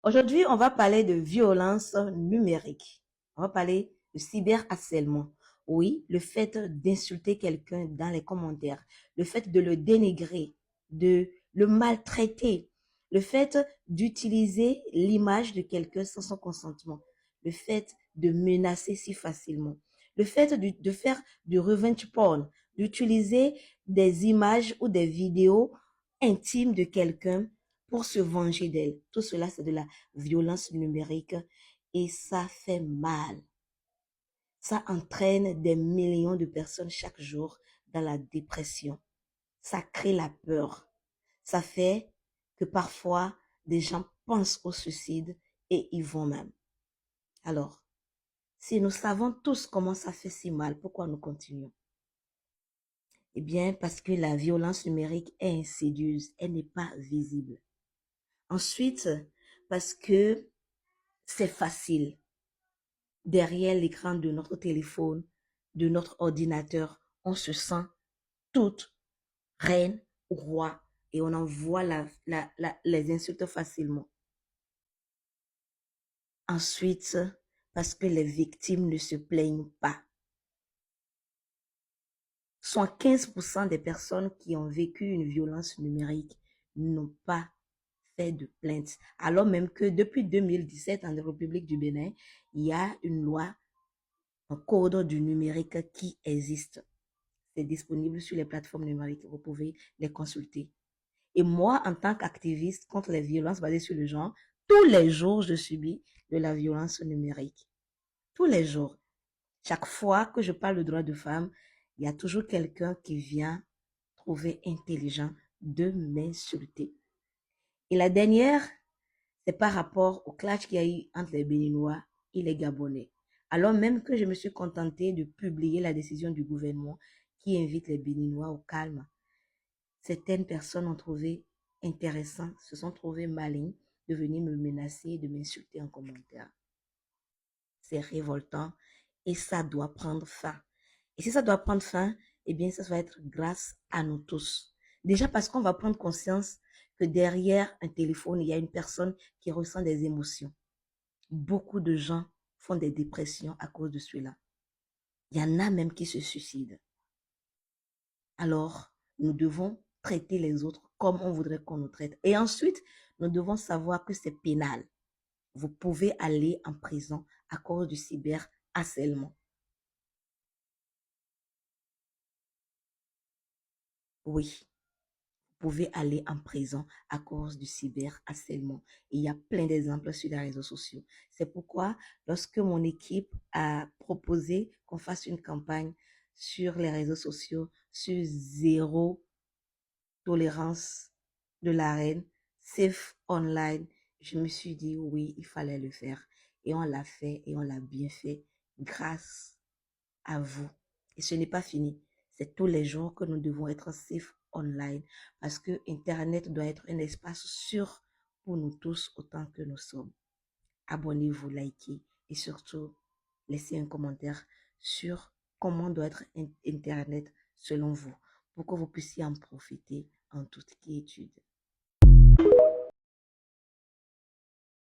Aujourd'hui, on va parler de violence numérique. On va parler de cyberharcèlement. Oui, le fait d'insulter quelqu'un dans les commentaires, le fait de le dénigrer, de le maltraiter, le fait d'utiliser l'image de quelqu'un sans son consentement, le fait de menacer si facilement, le fait de faire du revenge porn, d'utiliser des images ou des vidéos intimes de quelqu'un pour se venger d'elle. Tout cela, c'est de la violence numérique et ça fait mal. Ça entraîne des millions de personnes chaque jour dans la dépression. Ça crée la peur. Ça fait que parfois, des gens pensent au suicide et y vont même. Alors, si nous savons tous comment ça fait si mal, pourquoi nous continuons? Eh bien, parce que la violence numérique est insidieuse, elle n'est pas visible. Ensuite, parce que c'est facile. Derrière l'écran de notre téléphone, de notre ordinateur, on se sent toute reine ou roi et on envoie les insultes facilement. Ensuite, parce que les victimes ne se plaignent pas. 15% des personnes qui ont vécu une violence numérique n'ont pas fait de plainte. Alors même que depuis 2017, en République du Bénin, il y a une loi, un code du numérique qui existe. C'est disponible sur les plateformes numériques. Vous pouvez les consulter. Et moi, en tant qu'activiste contre les violences basées sur le genre, tous les jours, je subis de la violence numérique. Tous les jours. Chaque fois que je parle de droits de femmes, il y a toujours quelqu'un qui vient trouver intelligent de m'insulter. Et la dernière, c'est par rapport au clash qu'il y a eu entre les Béninois et les Gabonais. Alors même que je me suis contentée de publier la décision du gouvernement qui invite les Béninois au calme, certaines personnes ont trouvé intéressant, se sont trouvées malignes de venir me menacer, de m'insulter en commentaire. C'est révoltant et ça doit prendre fin. Et si ça doit prendre fin, eh bien, ça va être grâce à nous tous. Déjà parce qu'on va prendre conscience que derrière un téléphone, il y a une personne qui ressent des émotions. Beaucoup de gens font des dépressions à cause de cela. Il y en a même qui se suicident. Alors, nous devons traiter les autres comme on voudrait qu'on nous traite. Et ensuite, nous devons savoir que c'est pénal. Vous pouvez aller en prison à cause du cyberharcèlement. Oui, vous pouvez aller en prison à cause du cyberharcèlement. Et il y a plein d'exemples sur les réseaux sociaux. C'est pourquoi, lorsque mon équipe a proposé qu'on fasse une campagne sur les réseaux sociaux, sur zéro tolérance de la reine, safe online, je me suis dit oui, il fallait le faire. Et on l'a fait et on l'a bien fait grâce à vous. Et ce n'est pas fini. C'est tous les jours que nous devons être safe online parce que Internet doit être un espace sûr pour nous tous autant que nous sommes. Abonnez-vous, likez et surtout laissez un commentaire sur comment doit être Internet selon vous pour que vous puissiez en profiter en toute quiétude.